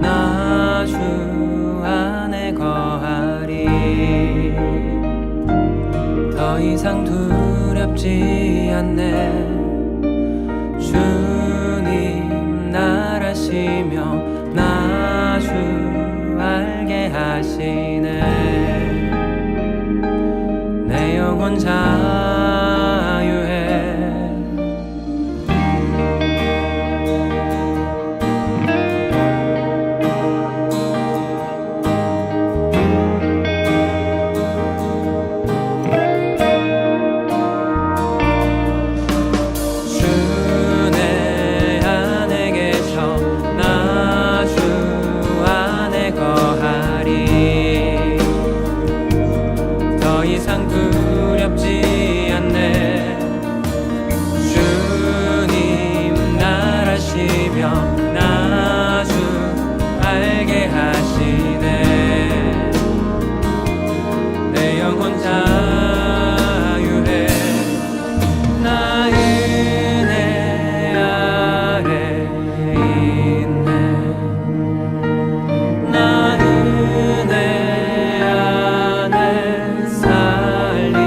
나 주 안에 거하리. 더 이상 두렵지 않네. 주님 나라시며 나 주 알게 하시네. 내 영혼 자유해. 더 이상 두렵지 않네. 주님 나라시며 나 주 알게 하시네. 내 영혼 자유해. 나 은혜 아래 있네. 나 은혜 살리.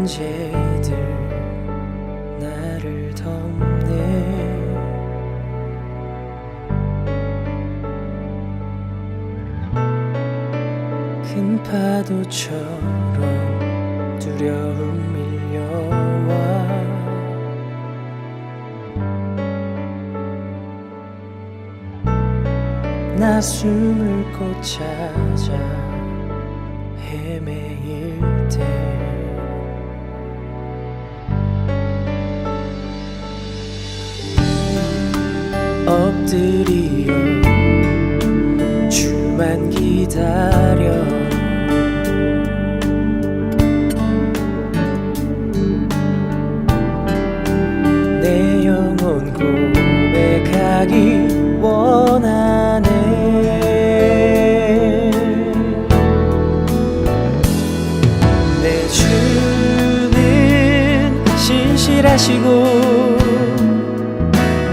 문제들 나를 덮네. 큰 파도처럼 두려움 밀려와 나 숨을 곧 찾아 헤매일 때 엎드려 주만 기다려 내 영혼 고백하기 원하네. 내 주는 신실하시고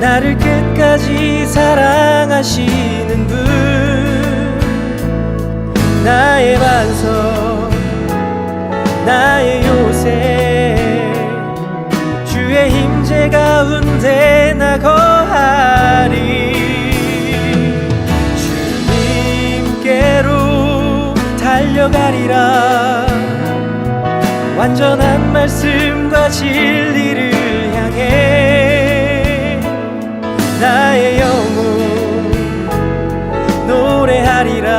나를 끝까지 사랑하시는 분, 나의 반석 나의 요새 주의 힘제 가운데 나 거하리. 주님께로 달려가리라. 완전한 말씀과 진리를 향해 나의 영혼 노래하리라.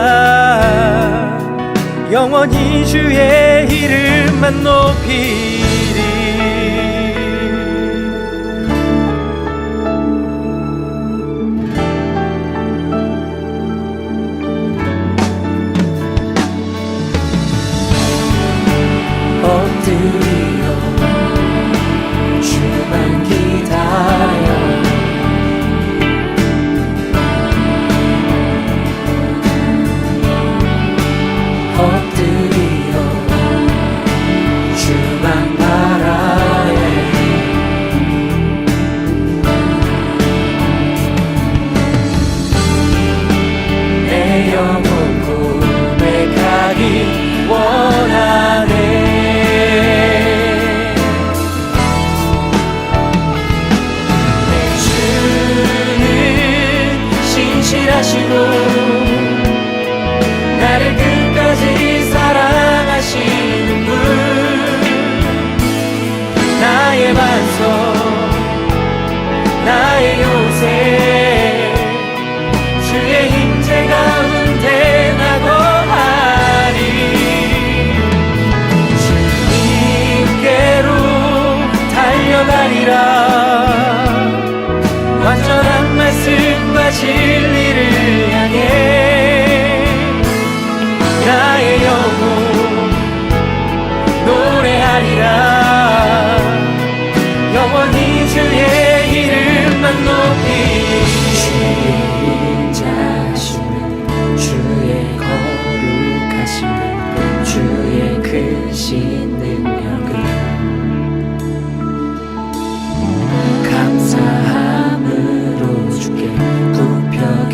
영원히 주의 이름만 높이리. 엎드려 주만 기다려 엎드려 주만 바라네. 내 영혼 고백하기 원하네. 내 주는 신실하시고 나를 끝까지 사랑하시는 분, 나의 반석 나의 요새 주의 힘제 가운데 나 거하리. 주님께로 달려가리라. 완전한 말씀과 진리를 향해 나의 영혼 노래하리라. 영원히 주의 이름만 높이리. 주의 인자하심은 주의 거룩하심은 주의 크신 능력은 감사함으로 주께 굽혀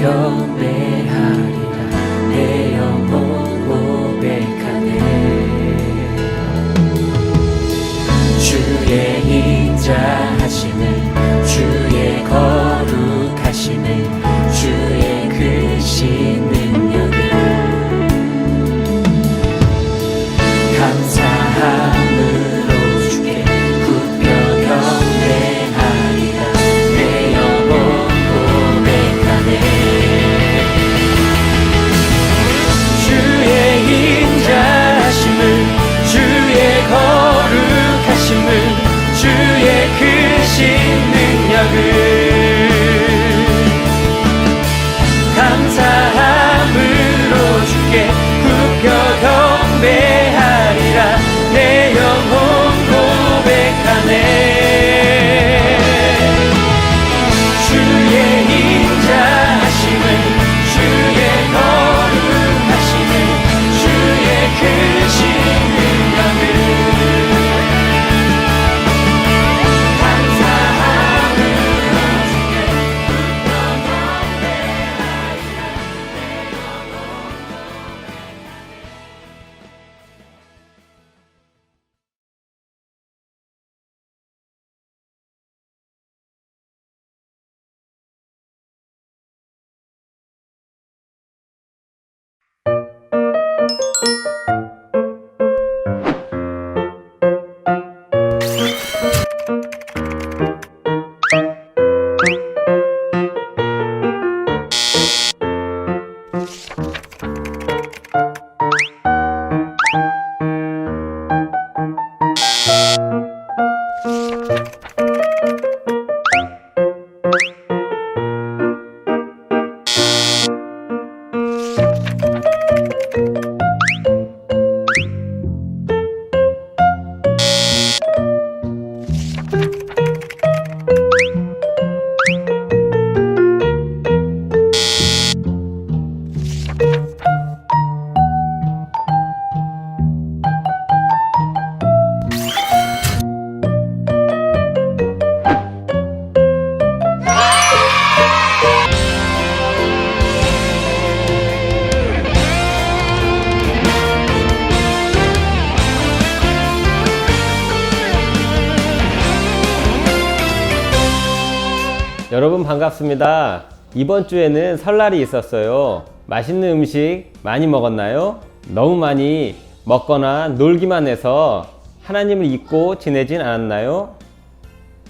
여러분 반갑습니다. 이번 주에는 설날이 있었어요. 맛있는 음식 많이 먹었나요? 너무 많이 먹거나 놀기만 해서 하나님을 잊고 지내진 않았나요?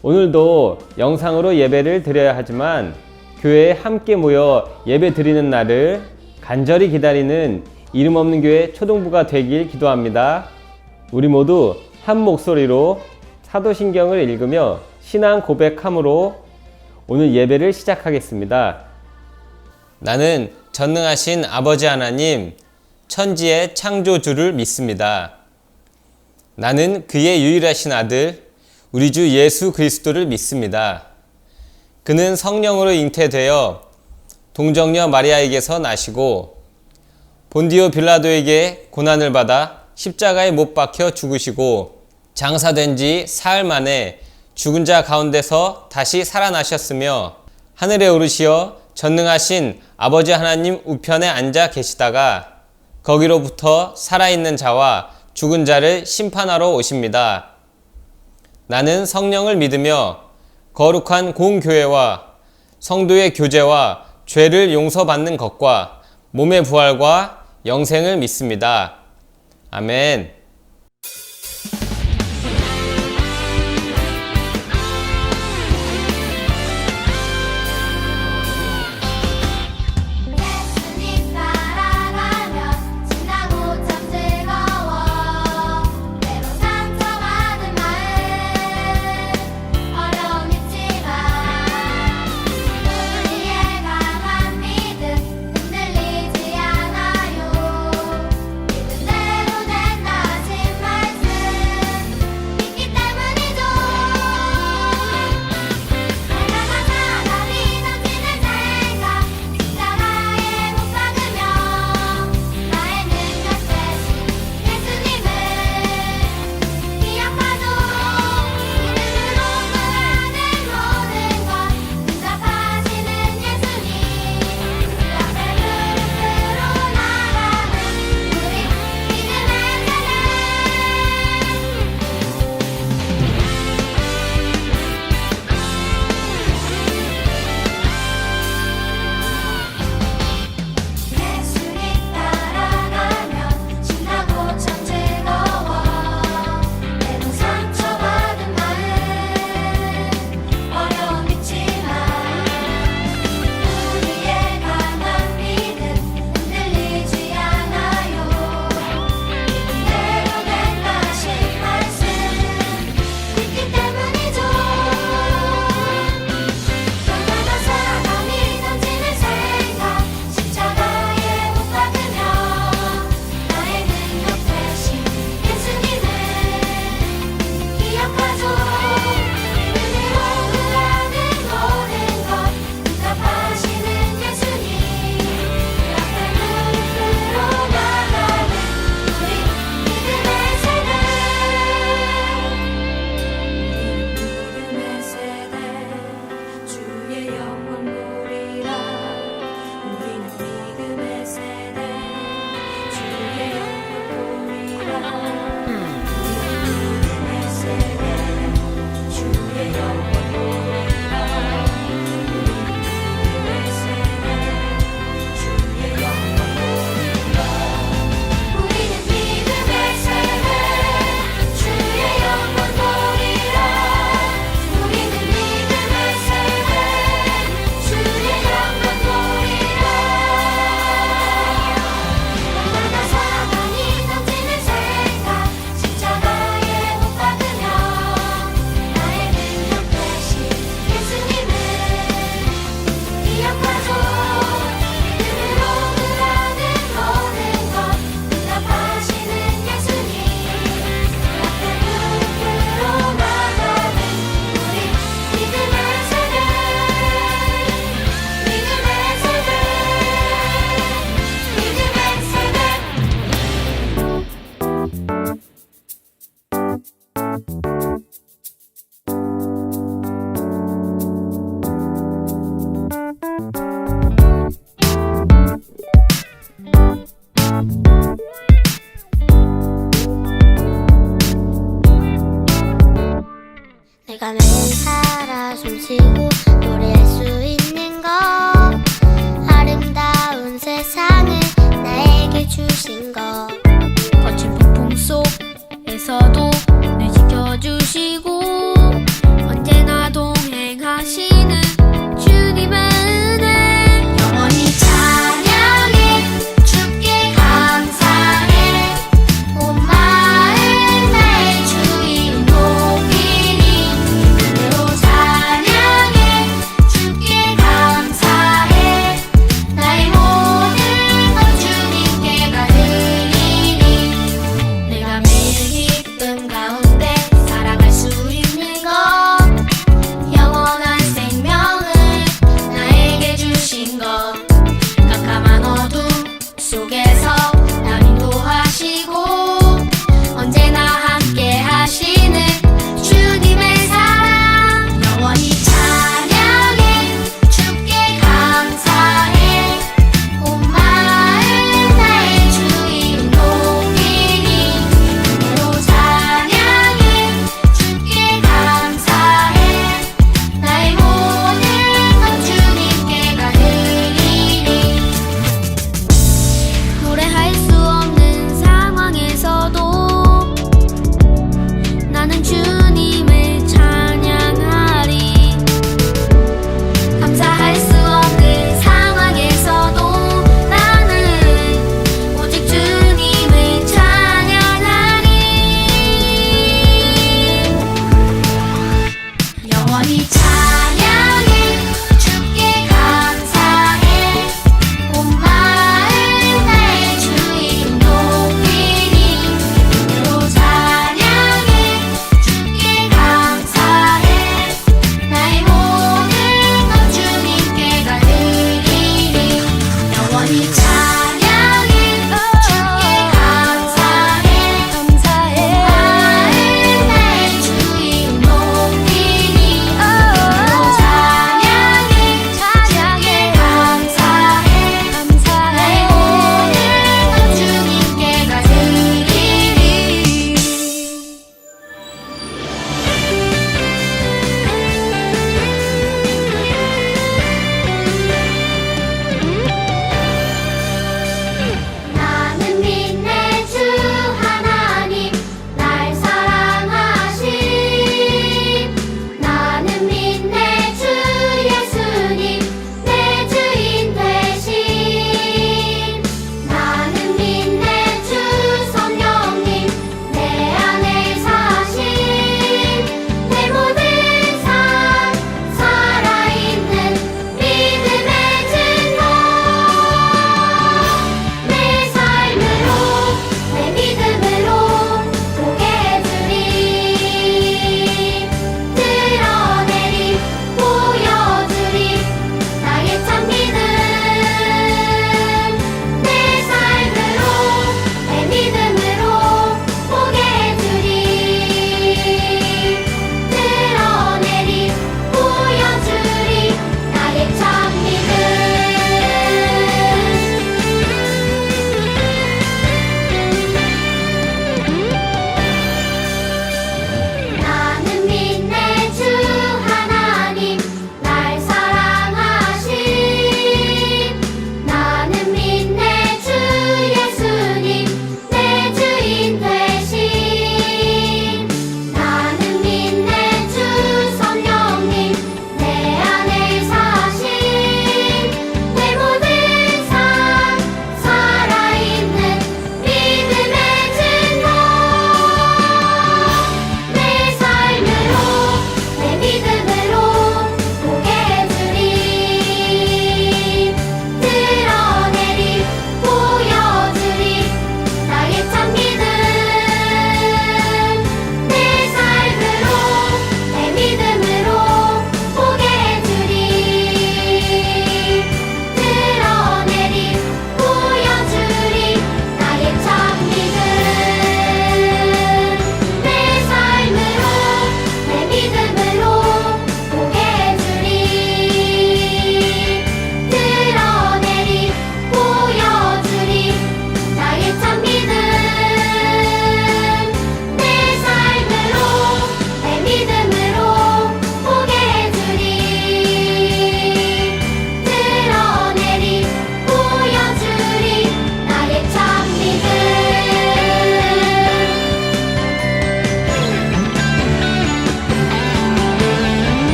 오늘도 영상으로 예배를 드려야 하지만 교회에 함께 모여 예배 드리는 날을 간절히 기다리는 이름 없는 교회 초등부가 되길 기도합니다. 우리 모두 한 목소리로 사도신경을 읽으며 신앙 고백함으로 오늘 예배를 시작하겠습니다. 나는 전능하신 아버지 하나님, 천지의 창조주를 믿습니다. 나는 그의 유일하신 아들, 우리 주 예수 그리스도를 믿습니다. 그는 성령으로 잉태되어 동정녀 마리아에게서 나시고 본디오 빌라도에게 고난을 받아 십자가에 못 박혀 죽으시고 장사된 지 사흘 만에 죽은 자 가운데서 다시 살아나셨으며 하늘에 오르시어 전능하신 아버지 하나님 우편에 앉아 계시다가 거기로부터 살아있는 자와 죽은 자를 심판하러 오십니다. 나는 성령을 믿으며 거룩한 공교회와 성도의 교제와 죄를 용서받는 것과 몸의 부활과 영생을 믿습니다. 아멘. 예수님 따라가면 신나고 참 즐거워. 때로 상처받은 마음 어려움 있지만 우리의 강한 믿음 흔들리지 않아요. 믿은 대로 된다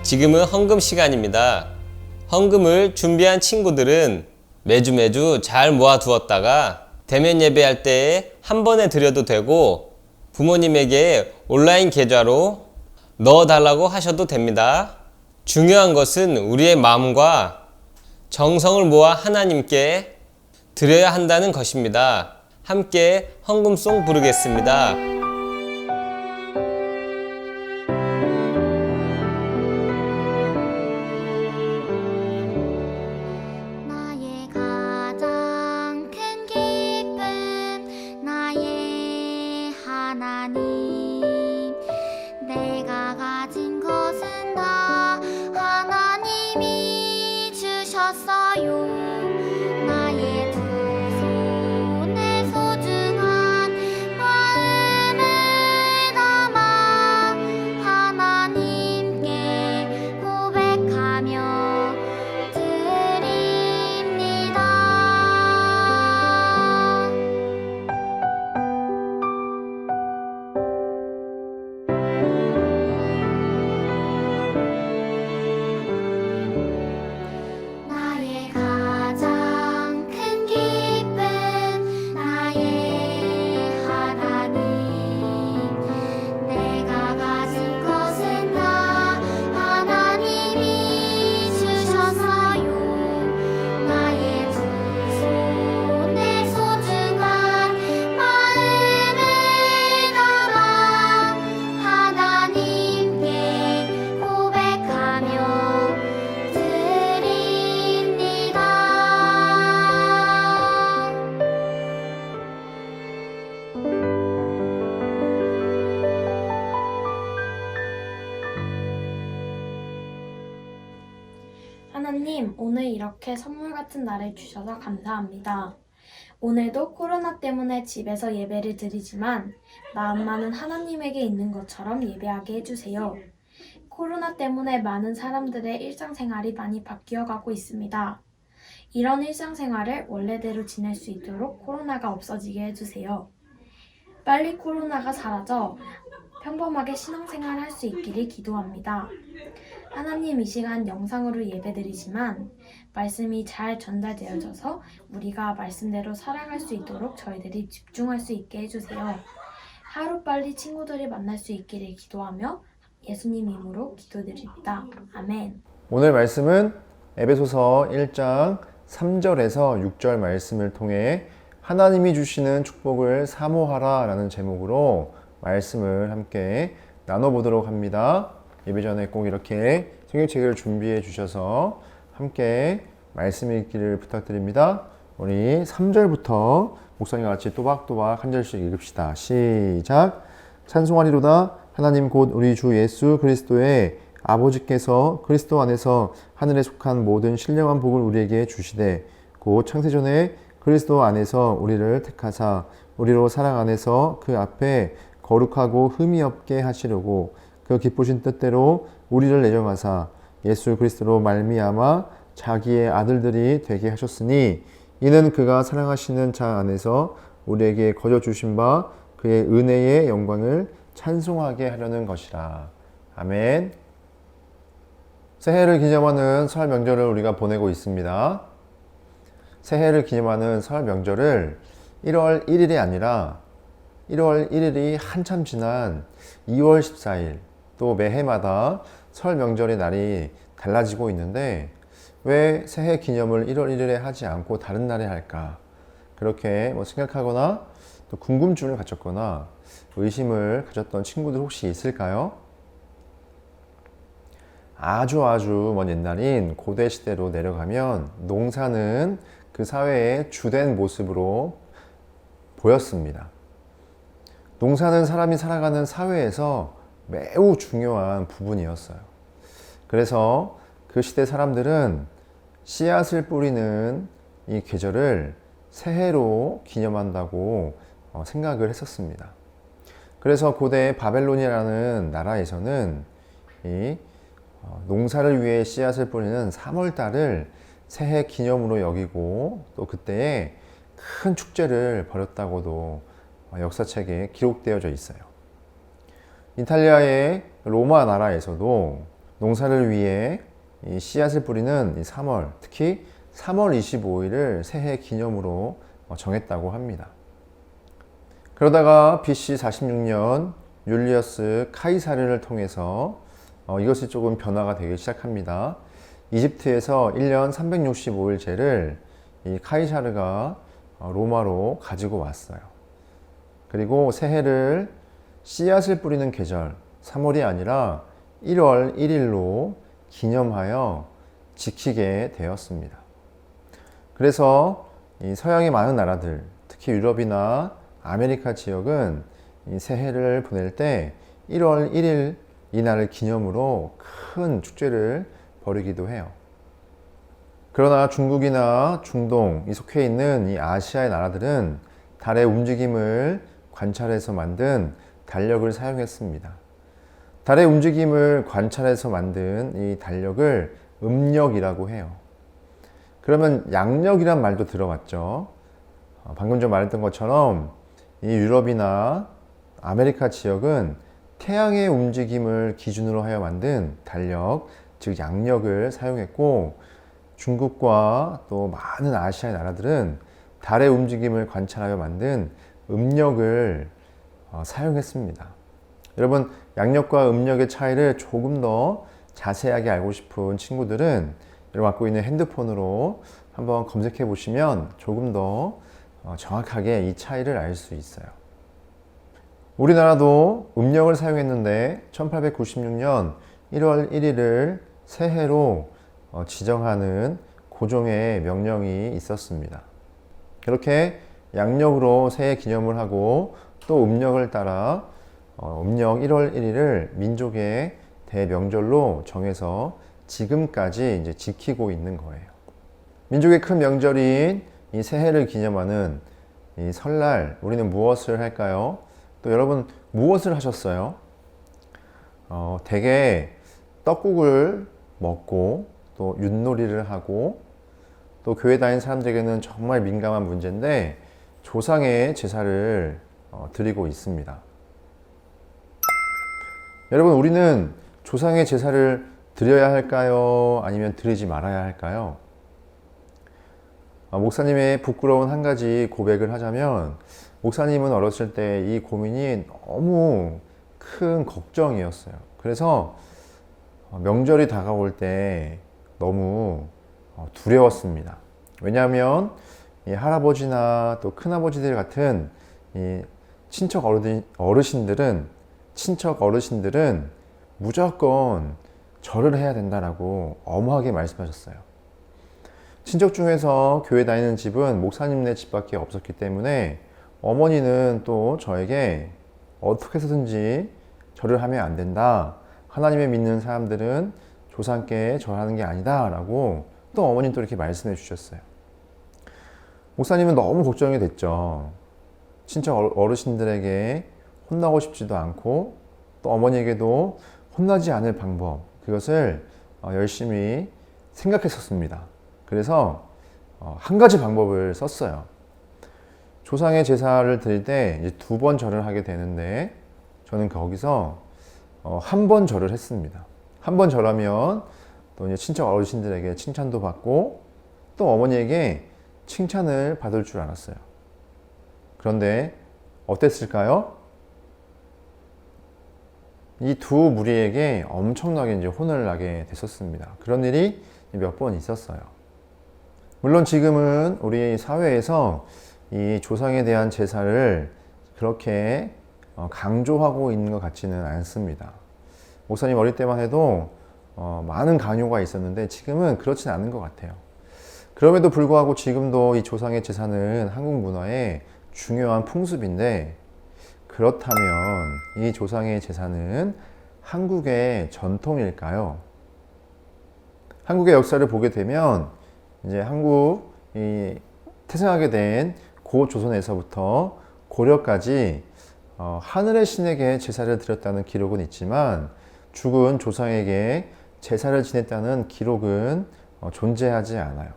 지금은 헌금 시간입니다. 헌금을 준비한 친구들은 매주 잘 모아두었다가 대면 예배할 때에 한 번에 드려도 되고 부모님에게 온라인 계좌로 넣어달라고 하셔도 됩니다. 중요한 것은 우리의 마음과 정성을 모아 하나님께 드려야 한다는 것입니다. 함께 헌금송 부르겠습니다. 나의 가장 큰 기쁨 나의 하나님 내가 가진 것은 다 하나님이 주셨어요 나의 두 손에 소중한 마음을 담아 하나님께 고백하며 드립니다. 나의 가장 큰 기쁨 나의 하나님 내가 가진 것은 다 하나님이 주셨어요 나의 두 손에 소중한 마음을 담아 하나님께 고백하며 드립니다. 하나님, 오늘 이렇게 선물 같은 날을 주셔서 감사합니다. 오늘도 코로나 때문에 집에서 예배를 드리지만 마음만은 하나님에게 있는 것처럼 예배하게 해주세요. 코로나 때문에 많은 사람들의 일상생활이 많이 바뀌어가고 있습니다. 이런 일상생활을 원래대로 지낼 수 있도록 코로나가 없어지게 해주세요. 빨리 코로나가 사라져 평범하게 신앙생활 할 수 있기를 기도합니다. 하나님, 이 시간 영상으로 예배드리지만 말씀이 잘 전달되어져서 우리가 말씀대로 살아갈 수 있도록 저희들이 집중할 수 있게 해주세요. 하루빨리 친구들이 만날 수 있기를 기도하며 예수님 이름으로 기도드립니다. 아멘. 오늘 말씀은 에베소서 1장 3절에서 6절 말씀을 통해 하나님이 주시는 축복을 사모하라 라는 제목으로 말씀을 함께 나눠보도록 합니다. 예배 전에 꼭 이렇게 성경책을 준비해 주셔서 함께 말씀 읽기를 부탁드립니다. 우리 3절부터 목사님과 같이 또박또박 한 절씩 읽읍시다. 시작. 찬송하리로다 하나님 곧 우리 주 예수 그리스도의 아버지께서 그리스도 안에서 하늘에 속한 모든 신령한 복을 우리에게 주시되 곧 창세전에 그리스도 안에서 우리를 택하사 우리로 사랑 안에서 그 앞에 거룩하고 흠이 없게 하시려고 그 기쁘신 뜻대로 우리를 내정하사 예수 그리스도로 말미암아 자기의 아들들이 되게 하셨으니 이는 그가 사랑하시는 자 안에서 우리에게 거저 주신 바 그의 은혜의 영광을 찬송하게 하려는 것이라. 아멘. 새해를 기념하는 설 명절을 우리가 보내고 있습니다. 새해를 기념하는 설 명절을 1월 1일이 아니라 1월 1일이 한참 지난 2월 14일 또 매해마다 설 명절의 날이 달라지고 있는데 왜 새해 기념을 1월 1일에 하지 않고 다른 날에 할까? 그렇게 생각하거나 또 궁금증을 가졌거나 의심을 가졌던 친구들 혹시 있을까요? 아주 먼 옛날인 고대 시대로 내려가면 농사는 그 사회의 주된 모습으로 보였습니다. 농사는 사람이 살아가는 사회에서 매우 중요한 부분이었어요. 그래서 그 시대 사람들은 씨앗을 뿌리는 이 계절을 새해로 기념한다고 생각을 했었습니다. 그래서 고대 바벨론이라는 나라에서는 이 농사를 위해 씨앗을 뿌리는 3월달을 새해 기념으로 여기고 또 그때에 큰 축제를 벌였다고도 역사책에 기록되어져 있어요. 이탈리아의 로마 나라에서도 농사를 위해 이 씨앗을 뿌리는 이 3월, 특히 3월 25일을 새해 기념으로 정했다고 합니다. 그러다가 BC 46년 율리어스 카이사르를 통해서 이것이 조금 변화가 되기 시작합니다. 이집트에서 1년 365일제를 이 카이사르가 로마로 가지고 왔어요. 그리고 새해를 씨앗을 뿌리는 계절 3월이 아니라 1월 1일로 기념하여 지키게 되었습니다. 그래서 이 서양의 많은 나라들, 특히 유럽이나 아메리카 지역은 이 새해를 보낼 때 1월 1일 이날을 기념으로 큰 축제를 벌이기도 해요. 그러나 중국이나 중동, 이 속해 있는 이 아시아의 나라들은 달의 움직임을 관찰해서 만든 달력을 사용했습니다. 달의 움직임을 관찰해서 만든 이 달력을 음력이라고 해요. 그러면 양력이란 말도 들어봤죠. 방금 전 말했던 것처럼 이 유럽이나 아메리카 지역은 태양의 움직임을 기준으로 하여 만든 달력, 즉 양력을 사용했고, 중국과 또 많은 아시아의 나라들은 달의 움직임을 관찰하여 만든 음력을 사용했습니다. 여러분, 양력과 음력의 차이를 조금 더 자세하게 알고 싶은 친구들은 여러분 갖고 있는 핸드폰으로 한번 검색해 보시면 조금 더 정확하게 이 차이를 알 수 있어요. 우리나라도 음력을 사용했는데 1896년 1월 1일을 새해로 지정하는 고종의 명령이 있었습니다. 그렇게 양력으로 새해 기념을 하고 또 음력을 따라 음력 1월 1일을 민족의 대명절로 정해서 지금까지 이제 지키고 있는 거예요. 민족의 큰 명절인 이 새해를 기념하는 이 설날, 우리는 무엇을 할까요? 또 여러분 무엇을 하셨어요? 대개 떡국을 먹고 또 윷놀이를 하고 또 교회 다니는 사람들에게는 정말 민감한 문제인데 조상의 제사를 드리고 있습니다. 여러분, 우리는 조상의 제사를 드려야 할까요? 아니면 드리지 말아야 할까요? 목사님의 부끄러운 한 가지 고백을 하자면, 목사님은 어렸을 때 이 고민이 너무 큰 걱정이었어요. 그래서 명절이 다가올 때 너무 두려웠습니다. 왜냐하면 이 할아버지나 또 큰아버지들 같은 이 친척 어르신들은 무조건 절을 해야 된다라고 엄하게 말씀하셨어요. 친척 중에서 교회 다니는 집은 목사님네 집밖에 없었기 때문에 어머니는 또 저에게 어떻게 해서든지 절을 하면 안 된다. 하나님을 믿는 사람들은 조상께 절하는 게 아니다 라고 또 어머니는 또 이렇게 말씀해 주셨어요. 목사님은 너무 걱정이 됐죠. 친척 어르신들에게 혼나고 싶지도 않고 또 어머니에게도 혼나지 않을 방법, 그것을 열심히 생각했었습니다. 그래서 한 가지 방법을 썼어요. 조상의 제사를 드릴 때 이제 2번 절을 하게 되는데 저는 거기서 한 번 절을 했습니다. 한 번 절하면 또 이제 친척 어르신들에게 칭찬도 받고 또 어머니에게 칭찬을 받을 줄 알았어요. 그런데 어땠을까요? 이 두 무리에게 엄청나게 이제 혼을 나게 됐었습니다. 그런 일이 몇 번 있었어요. 물론 지금은 우리 사회에서 이 조상에 대한 제사를 그렇게 강조하고 있는 것 같지는 않습니다. 목사님 어릴 때만 해도 많은 강요가 있었는데 지금은 그렇진 않은 것 같아요. 그럼에도 불구하고 지금도 이 조상의 제사는 한국 문화의 중요한 풍습인데, 그렇다면 이 조상의 제사는 한국의 전통일까요? 한국의 역사를 보게 되면 이제 한국이 태생하게 된 고조선에서부터 고려까지 하늘의 신에게 제사를 드렸다는 기록은 있지만 죽은 조상에게 제사를 지냈다는 기록은 존재하지 않아요.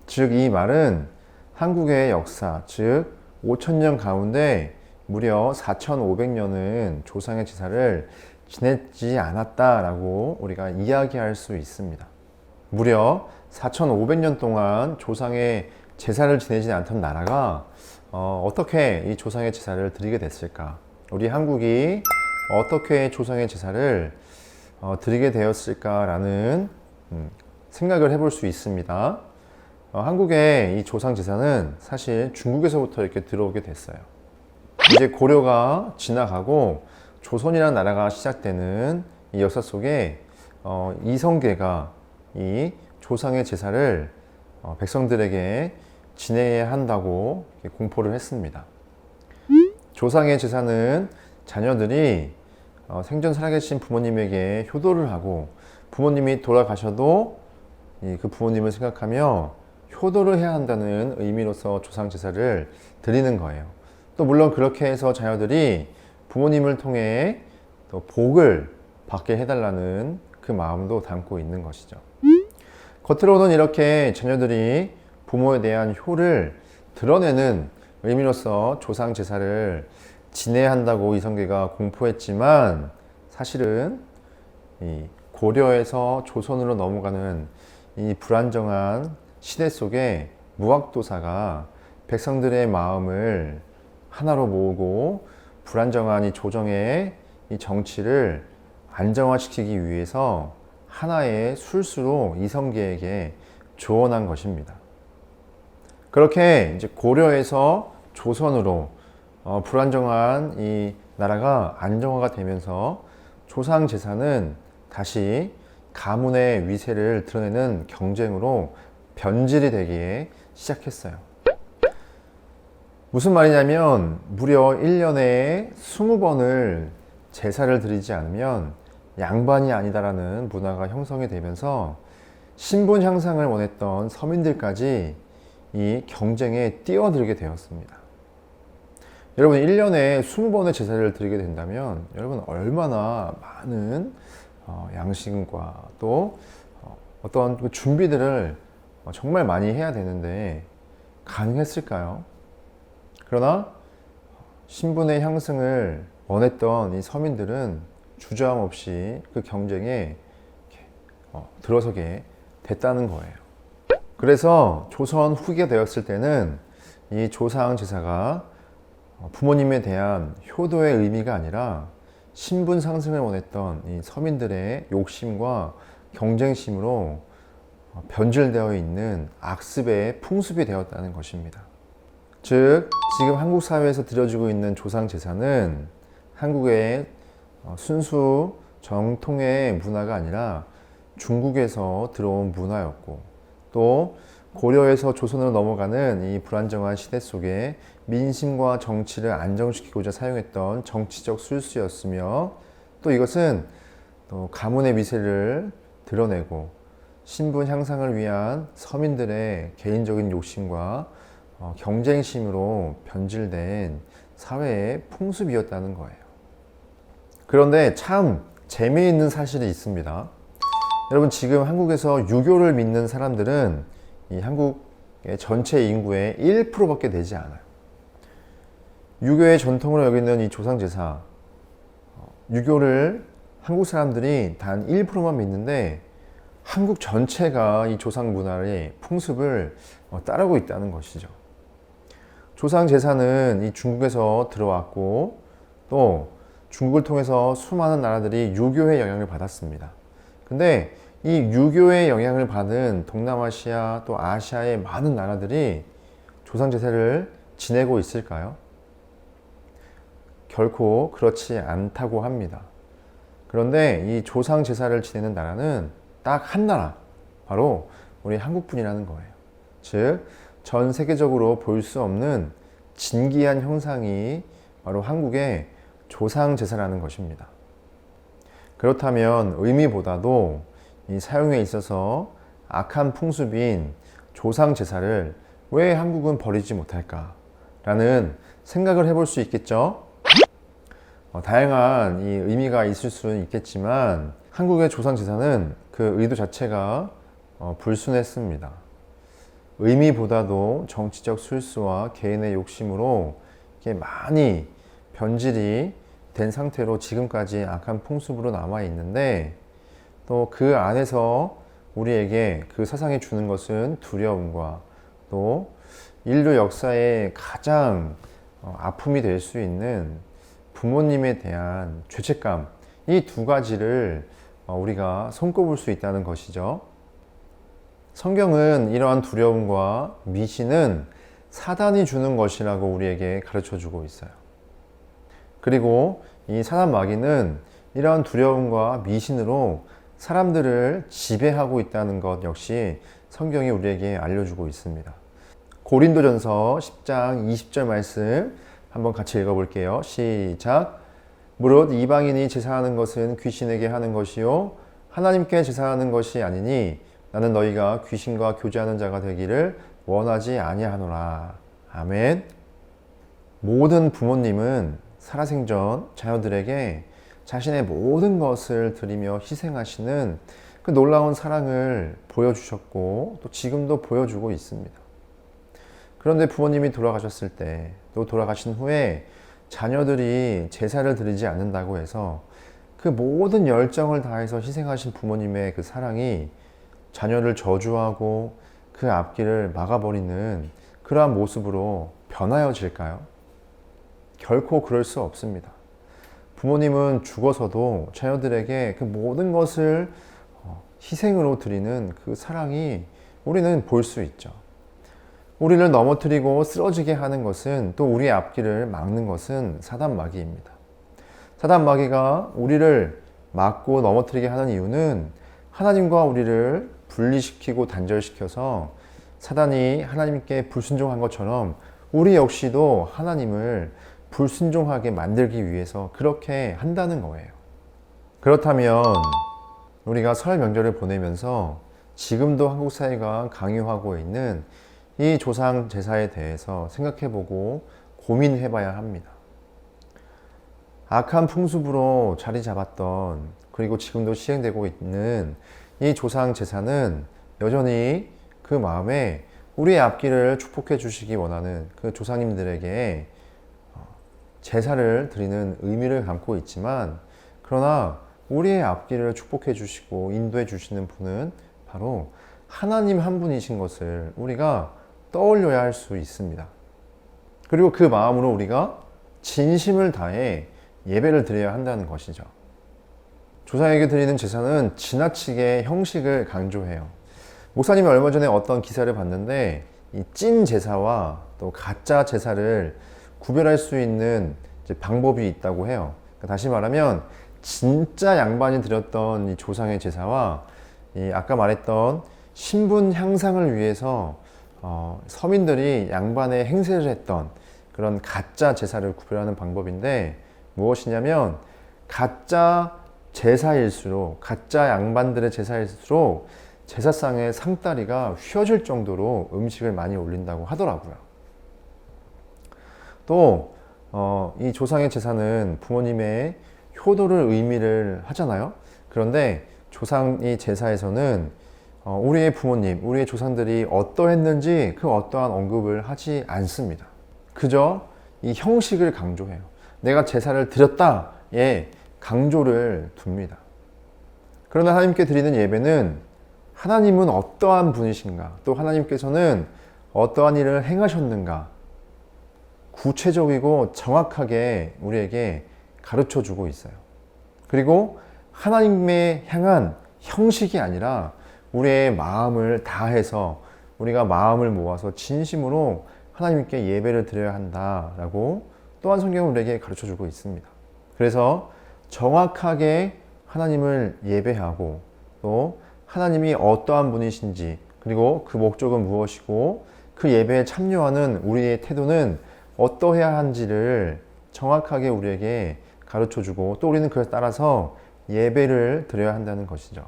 즉, 이 말은 한국의 역사, 즉 5,000년 가운데 무려 4,500년은 조상의 제사를 지내지 않았다라고 우리가 이야기할 수 있습니다. 무려 4,500년 동안 조상의 제사를 지내지 않던 나라가 어떻게 이 조상의 제사를 드리게 됐을까? 우리 한국이 어떻게 조상의 제사를 드리게 되었을까라는 생각을 해볼 수 있습니다. 한국의 이 조상 제사는 사실 중국에서부터 이렇게 들어오게 됐어요. 이제 고려가 지나가고 조선이라는 나라가 시작되는 이 역사 속에 이성계가 이 조상의 제사를 백성들에게 지내야 한다고 공포를 했습니다. 조상의 제사는 자녀들이 생전 살아계신 부모님에게 효도를 하고 부모님이 돌아가셔도 그 부모님을 생각하며 효도를 해야 한다는 의미로서 조상 제사를 드리는 거예요. 또 물론 그렇게 해서 자녀들이 부모님을 통해 또 복을 받게 해달라는 그 마음도 담고 있는 것이죠. 겉으로는 이렇게 자녀들이 부모에 대한 효를 드러내는 의미로서 조상 제사를 지내야 한다고 이성계가 공포했지만 사실은 이 고려에서 조선으로 넘어가는 이 불안정한 시대 속에 무학도사가 백성들의 마음을 하나로 모으고 불안정한 이 조정의 이 정치를 안정화시키기 위해서 하나의 술수로 이성계에게 조언한 것입니다. 그렇게 이제 고려에서 조선으로 불안정한 이 나라가 안정화가 되면서 조상 제사는 다시 가문의 위세를 드러내는 경쟁으로 변질이 되기 시작했어요. 무슨 말이냐면 무려 1년에 20번을 제사를 드리지 않으면 양반이 아니다라는 문화가 형성이 되면서 신분 향상을 원했던 서민들까지 이 경쟁에 뛰어들게 되었습니다. 여러분 1년에 20번의 제사를 드리게 된다면 여러분 얼마나 많은 양식과 또 어떤 준비들을 정말 많이 해야 되는데 가능했을까요? 그러나 신분의 향상을 원했던 이 서민들은 주저함없이 그 경쟁에 들어서게 됐다는 거예요. 그래서 조선 후기가 되었을 때는 이 조상 제사가 부모님에 대한 효도의 의미가 아니라 신분 상승을 원했던 이 서민들의 욕심과 경쟁심으로 변질되어 있는 악습의 풍습이 되었다는 것입니다. 즉, 지금 한국 사회에서 드려지고 있는 조상 제사는 한국의 순수 정통의 문화가 아니라 중국에서 들어온 문화였고 또 고려에서 조선으로 넘어가는 이 불안정한 시대 속에 민심과 정치를 안정시키고자 사용했던 정치적 술수였으며 또 이것은 또 가문의 미세를 드러내고 신분 향상을 위한 서민들의 개인적인 욕심과 경쟁심으로 변질된 사회의 풍습이었다는 거예요. 그런데 참 재미있는 사실이 있습니다. 여러분 지금 한국에서 유교를 믿는 사람들은 이 한국의 전체 인구의 1%밖에 되지 않아요. 유교의 전통으로 여기는 이 조상제사, 유교를 한국 사람들이 단 1%만 믿는데 한국 전체가 이 조상 문화의 풍습을 따르고 있다는 것이죠. 조상제사는 이 중국에서 들어왔고 또 중국을 통해서 수많은 나라들이 유교의 영향을 받았습니다. 근데 이 유교의 영향을 받은 동남아시아 또 아시아의 많은 나라들이 조상제사를 지내고 있을까요? 결코 그렇지 않다고 합니다. 그런데 이 조상제사를 지내는 나라는 딱 한 나라, 바로 우리 한국뿐이라는 거예요. 즉, 전 세계적으로 볼 수 없는 진기한 형상이 바로 한국의 조상제사라는 것입니다. 그렇다면 의미보다도 이 사용에 있어서 악한 풍습인 조상제사를 왜 한국은 버리지 못할까? 라는 생각을 해볼 수 있겠죠? 다양한 이 의미가 있을 수는 있겠지만 한국의 조상제사는 그 의도 자체가 불순했습니다. 의미보다도 정치적 술수와 개인의 욕심으로 이게 많이 변질이 된 상태로 지금까지 악한 풍습으로 남아 있는데 또 그 안에서 우리에게 그 세상이 주는 것은 두려움과 또 인류 역사의 가장 아픔이 될 수 있는 부모님에 대한 죄책감, 이 두 가지를 우리가 손꼽을 수 있다는 것이죠. 성경은 이러한 두려움과 미신은 사단이 주는 것이라고 우리에게 가르쳐 주고 있어요. 그리고 이 사단 마귀는 이러한 두려움과 미신으로 사람들을 지배하고 있다는 것 역시 성경이 우리에게 알려주고 있습니다. 고린도전서 10장 20절 말씀 한번 같이 읽어볼게요. 시작. 무릇 이방인이 제사하는 것은 귀신에게 하는 것이요 하나님께 제사하는 것이 아니니 나는 너희가 귀신과 교제하는 자가 되기를 원하지 아니하노라. 아멘. 모든 부모님은 살아생전 자녀들에게 자신의 모든 것을 드리며 희생하시는 그 놀라운 사랑을 보여주셨고 또 지금도 보여주고 있습니다. 그런데 부모님이 돌아가셨을 때 또 돌아가신 후에 자녀들이 제사를 드리지 않는다고 해서 그 모든 열정을 다해서 희생하신 부모님의 그 사랑이 자녀를 저주하고 그 앞길을 막아버리는 그러한 모습으로 변하여질까요? 결코 그럴 수 없습니다. 부모님은 죽어서도 자녀들에게 그 모든 것을 희생으로 드리는 그 사랑이 우리는 볼 수 있죠. 우리를 넘어뜨리고 쓰러지게 하는 것은 또 우리의 앞길을 막는 것은 사단 마귀입니다. 사단 마귀가 우리를 막고 넘어뜨리게 하는 이유는 하나님과 우리를 분리시키고 단절시켜서 사단이 하나님께 불순종한 것처럼 우리 역시도 하나님을 불순종하게 만들기 위해서 그렇게 한다는 거예요. 그렇다면 우리가 설 명절을 보내면서 지금도 한국 사회가 강요하고 있는 이 조상 제사에 대해서 생각해보고 고민해봐야 합니다. 악한 풍습으로 자리 잡았던 그리고 지금도 시행되고 있는 이 조상 제사는 여전히 그 마음에 우리의 앞길을 축복해 주시기 원하는 그 조상님들에게 제사를 드리는 의미를 담고 있지만 그러나 우리의 앞길을 축복해 주시고 인도해 주시는 분은 바로 하나님 한 분이신 것을 우리가 떠올려야 할 수 있습니다. 그리고 그 마음으로 우리가 진심을 다해 예배를 드려야 한다는 것이죠. 조상에게 드리는 제사는 지나치게 형식을 강조해요. 목사님이 얼마 전에 어떤 기사를 봤는데 이 찐 제사와 또 가짜 제사를 구별할 수 있는 방법이 있다고 해요. 그러니까 다시 말하면 진짜 양반이 드렸던 이 조상의 제사와 이 아까 말했던 신분 향상을 위해서 서민들이 양반의 행세를 했던 그런 가짜 제사를 구별하는 방법인데 무엇이냐면 가짜 제사일수록 가짜 양반들의 제사일수록 제사상의 상다리가 휘어질 정도로 음식을 많이 올린다고 하더라고요. 또 이 조상의 제사는 부모님의 효도를 의미를 하잖아요. 그런데 조상의 제사에서는 우리의 부모님, 우리의 조상들이 어떠했는지 그 어떠한 언급을 하지 않습니다. 그저 이 형식을 강조해요. 내가 제사를 드렸다에 강조를 둡니다. 그러나 하나님께 드리는 예배는 하나님은 어떠한 분이신가, 또 하나님께서는 어떠한 일을 행하셨는가 구체적이고 정확하게 우리에게 가르쳐 주고 있어요. 그리고 하나님에 향한 형식이 아니라 우리의 마음을 다해서 우리가 마음을 모아서 진심으로 하나님께 예배를 드려야 한다라고 또한 성경은 우리에게 가르쳐 주고 있습니다. 그래서 정확하게 하나님을 예배하고 또 하나님이 어떠한 분이신지 그리고 그 목적은 무엇이고 그 예배에 참여하는 우리의 태도는 어떠해야 한지를 정확하게 우리에게 가르쳐 주고 또 우리는 그에 따라서 예배를 드려야 한다는 것이죠.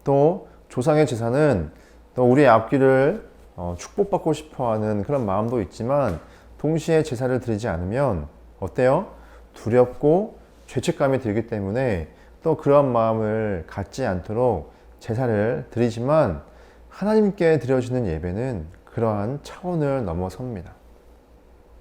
또 조상의 제사는 또 우리의 앞길을 축복받고 싶어하는 그런 마음도 있지만 동시에 제사를 드리지 않으면 어때요? 두렵고 죄책감이 들기 때문에 또 그런 마음을 갖지 않도록 제사를 드리지만 하나님께 드려지는 예배는 그러한 차원을 넘어섭니다.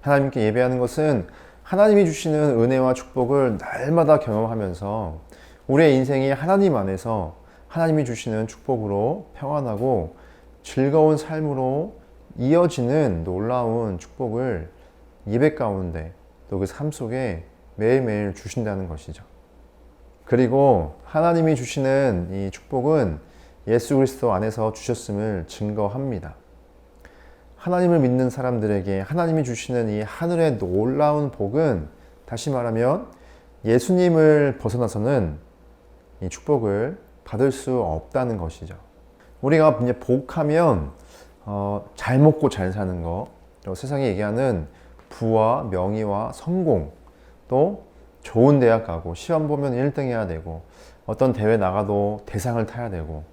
하나님께 예배하는 것은 하나님이 주시는 은혜와 축복을 날마다 경험하면서 우리의 인생이 하나님 안에서 하나님이 주시는 축복으로 평안하고 즐거운 삶으로 이어지는 놀라운 축복을 예배 가운데 또 그 삶 속에 매일매일 주신다는 것이죠. 그리고 하나님이 주시는 이 축복은 예수 그리스도 안에서 주셨음을 증거합니다. 하나님을 믿는 사람들에게 하나님이 주시는 이 하늘의 놀라운 복은 다시 말하면 예수님을 벗어나서는 이 축복을 받을 수 없다는 것이죠. 우리가 이제 복하면 잘 먹고 잘 사는 거, 또 세상에 얘기하는 부와 명예와 성공, 또 좋은 대학 가고 시험 보면 1등 해야 되고 어떤 대회 나가도 대상을 타야 되고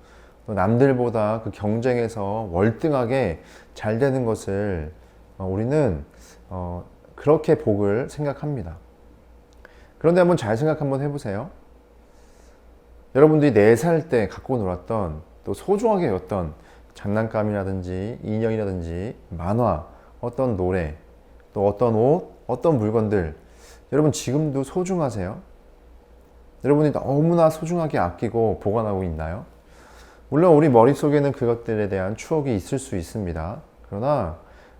또 남들보다 그 경쟁에서 월등하게 잘 되는 것을 우리는 그렇게 복을 생각합니다. 그런데 한번 잘 생각 한번 해보세요. 여러분들이 4살 때 갖고 놀았던 또 소중하게 여겼던 장난감이라든지 인형이라든지 만화, 어떤 노래, 또 어떤 옷, 어떤 물건들 여러분 지금도 소중하세요? 여러분이 너무나 소중하게 아끼고 보관하고 있나요? 물론 우리 머릿속에는 그것들에 대한 추억이 있을 수 있습니다. 그러나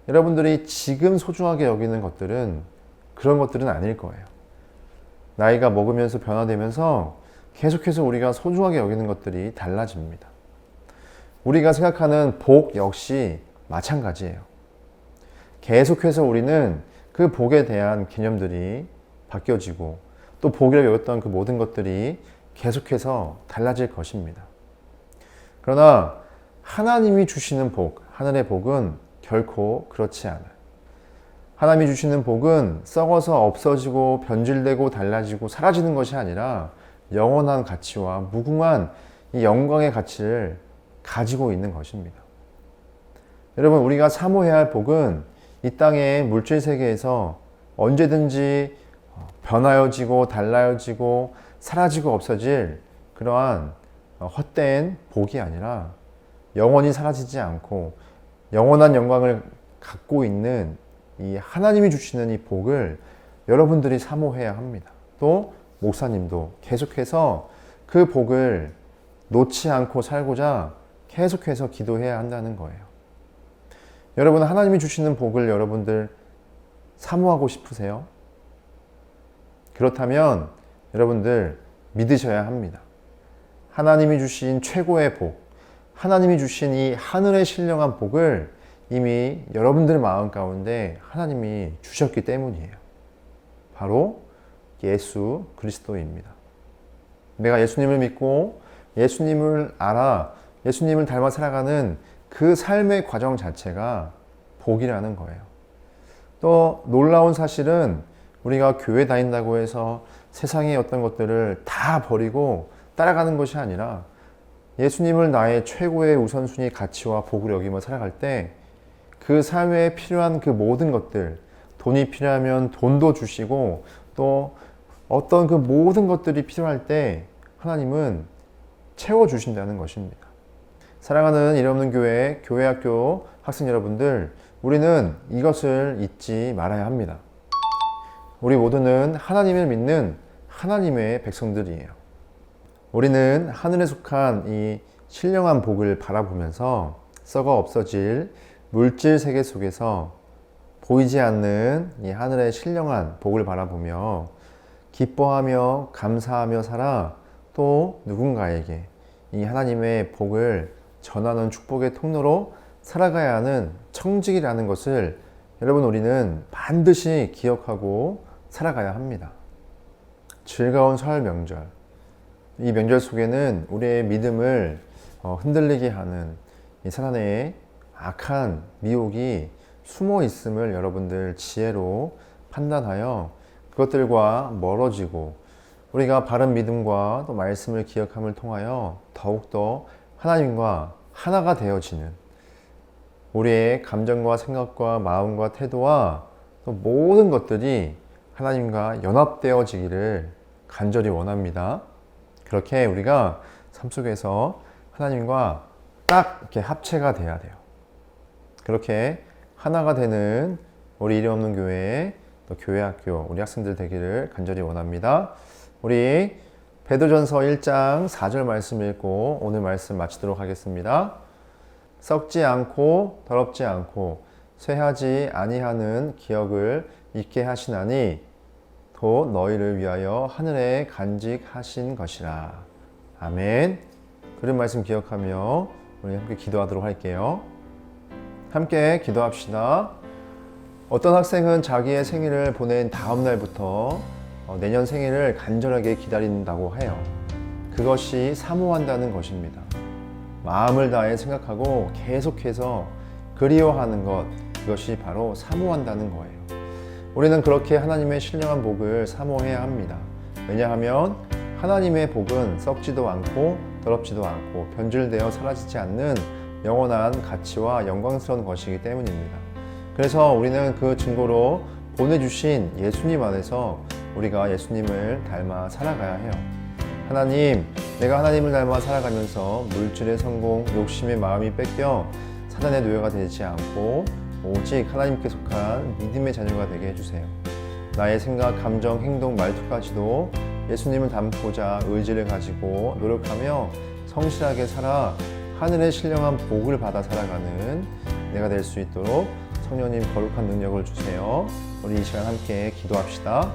여러분들이 지금 소중하게 여기는 것들은 그런 것들은 아닐 거예요. 나이가 먹으면서 변화되면서 계속해서 우리가 소중하게 여기는 것들이 달라집니다. 우리가 생각하는 복 역시 마찬가지예요. 계속해서 우리는 그 복에 대한 개념들이 바뀌어지고 또 복이라고 여겼던 그 모든 것들이 계속해서 달라질 것입니다. 그러나 하나님이 주시는 복, 하늘의 복은 결코 그렇지 않아요. 하나님이 주시는 복은 썩어서 없어지고 변질되고 달라지고 사라지는 것이 아니라 영원한 가치와 무궁한 이 영광의 가치를 가지고 있는 것입니다. 여러분, 우리가 사모해야 할 복은 이 땅의 물질 세계에서 언제든지 변하여지고 달라여지고 사라지고 없어질 그러한 헛된 복이 아니라 영원히 사라지지 않고 영원한 영광을 갖고 있는 이 하나님이 주시는 이 복을 여러분들이 사모해야 합니다. 또 목사님도 계속해서 그 복을 놓지 않고 살고자 계속해서 기도해야 한다는 거예요. 여러분, 하나님이 주시는 복을 여러분들 사모하고 싶으세요? 그렇다면 여러분들 믿으셔야 합니다. 하나님이 주신 최고의 복, 하나님이 주신 이 하늘의 신령한 복을 이미 여러분들 마음 가운데 하나님이 주셨기 때문이에요. 바로 예수 그리스도입니다. 내가 예수님을 믿고 예수님을 알아 예수님을 닮아 살아가는 그 삶의 과정 자체가 복이라는 거예요. 또 놀라운 사실은 우리가 교회 다닌다고 해서 세상의 어떤 것들을 다 버리고 따라가는 것이 아니라 예수님을 나의 최고의 우선순위 가치와 복으로 여기며 살아갈 때 그 삶에 필요한 그 모든 것들, 돈이 필요하면 돈도 주시고 또 어떤 그 모든 것들이 필요할 때 하나님은 채워주신다는 것입니다. 사랑하는 일없는 교회, 교회학교 학생 여러분들, 우리는 이것을 잊지 말아야 합니다. 우리 모두는 하나님을 믿는 하나님의 백성들이에요. 우리는 하늘에 속한 이 신령한 복을 바라보면서 썩어 없어질 물질 세계 속에서 보이지 않는 이 하늘의 신령한 복을 바라보며 기뻐하며 감사하며 살아 또 누군가에게 이 하나님의 복을 전하는 축복의 통로로 살아가야 하는 청직이라는 것을 여러분 우리는 반드시 기억하고 살아가야 합니다. 즐거운 설 명절, 이 명절 속에는 우리의 믿음을 흔들리게 하는 이 사단의 악한 미혹이 숨어 있음을 여러분들 지혜로 판단하여 그것들과 멀어지고 우리가 바른 믿음과 또 말씀을 기억함을 통하여 더욱더 하나님과 하나가 되어지는 우리의 감정과 생각과 마음과 태도와 또 모든 것들이 하나님과 연합되어지기를 간절히 원합니다. 그렇게 우리가 삶 속에서 하나님과 딱 이렇게 합체가 돼야 돼요. 그렇게 하나가 되는 우리 이름 없는 교회의 또 교회 학교 우리 학생들 되기를 간절히 원합니다. 우리 베드로전서 1장 4절 말씀 읽고 오늘 말씀 마치도록 하겠습니다. 썩지 않고 더럽지 않고 쇠하지 아니하는 기억을 잊게 하시나니 곧 너희를 위하여 하늘에 간직하신 것이라. 아멘. 그런 말씀 기억하며 우리 함께 기도하도록 할게요. 함께 기도합시다. 어떤 학생은 자기의 생일을 보낸 다음 날부터 내년 생일을 간절하게 기다린다고 해요. 그것이 사모한다는 것입니다. 마음을 다해 생각하고 계속해서 그리워하는 것, 그것이 바로 사모한다는 거예요. 우리는 그렇게 하나님의 신령한 복을 사모해야 합니다. 왜냐하면 하나님의 복은 썩지도 않고 더럽지도 않고 변질되어 사라지지 않는 영원한 가치와 영광스러운 것이기 때문입니다. 그래서 우리는 그 증거로 보내주신 예수님 안에서 우리가 예수님을 닮아 살아가야 해요. 하나님, 내가 하나님을 닮아 살아가면서 물질의 성공, 욕심의 마음이 뺏겨 사단의 노예가 되지 않고 오직 하나님께 속한 믿음의 자녀가 되게 해주세요. 나의 생각, 감정, 행동, 말투까지도 예수님을 닮고자 의지를 가지고 노력하며 성실하게 살아 하늘의 신령한 복을 받아 살아가는 내가 될 수 있도록 성령님 거룩한 능력을 주세요. 우리 이 시간 함께 기도합시다.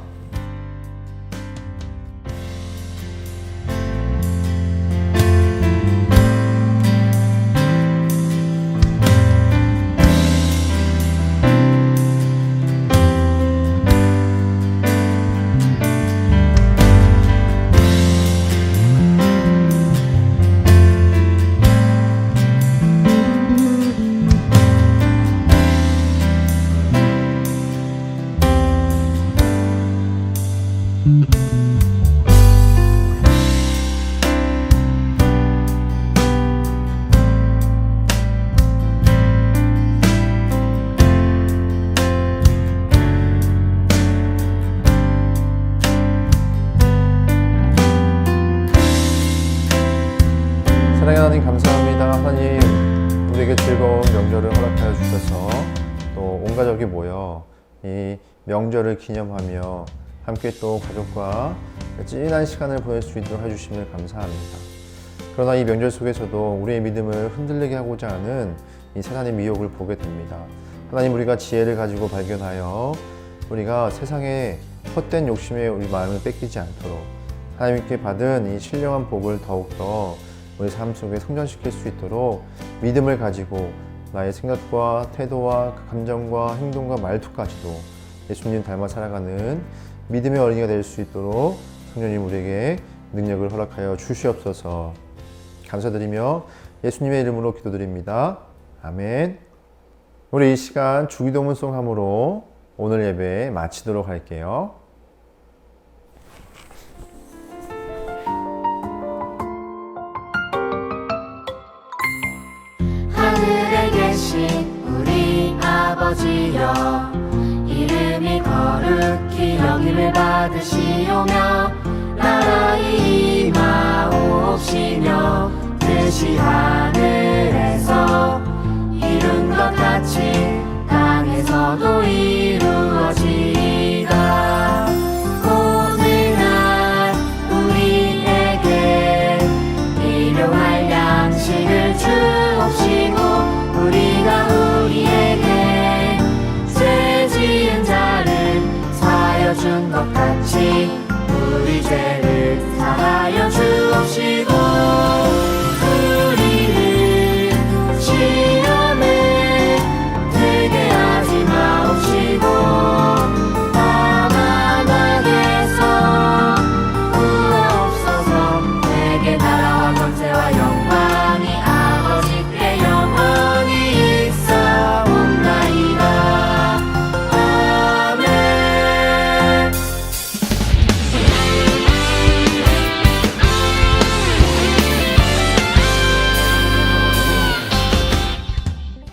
사랑하는 하나님 감사합니다. 하나님, 우리에게 즐거운 명절을 허락하여 주셔서 또 온 가족이 모여 이 명절을 기념하며 함께 또 가족과 찐한 시간을 보낼 수 있도록 해주심을 감사합니다. 그러나 이 명절 속에서도 우리의 믿음을 흔들리게 하고자 하는 이 사단의 미혹을 보게 됩니다. 하나님, 우리가 지혜를 가지고 발견하여 우리가 세상의 헛된 욕심에 우리 마음을 뺏기지 않도록 하나님께 받은 이 신령한 복을 더욱더 우리 삶 속에 성장시킬 수 있도록 믿음을 가지고 나의 생각과 태도와 감정과 행동과 말투까지도 예수님 닮아 살아가는 믿음의 어린이가 될 수 있도록 성령님 우리에게 능력을 허락하여 주시옵소서. 감사드리며 예수님의 이름으로 기도드립니다. 아멘. 우리 이 시간 주기도문 송함으로 오늘 예배 마치도록 할게요. 하늘에 계신 우리 아버지여, 이름이 거룩히 여김을 받으시오며 나라의 임하옵시며 뜻이 하늘에서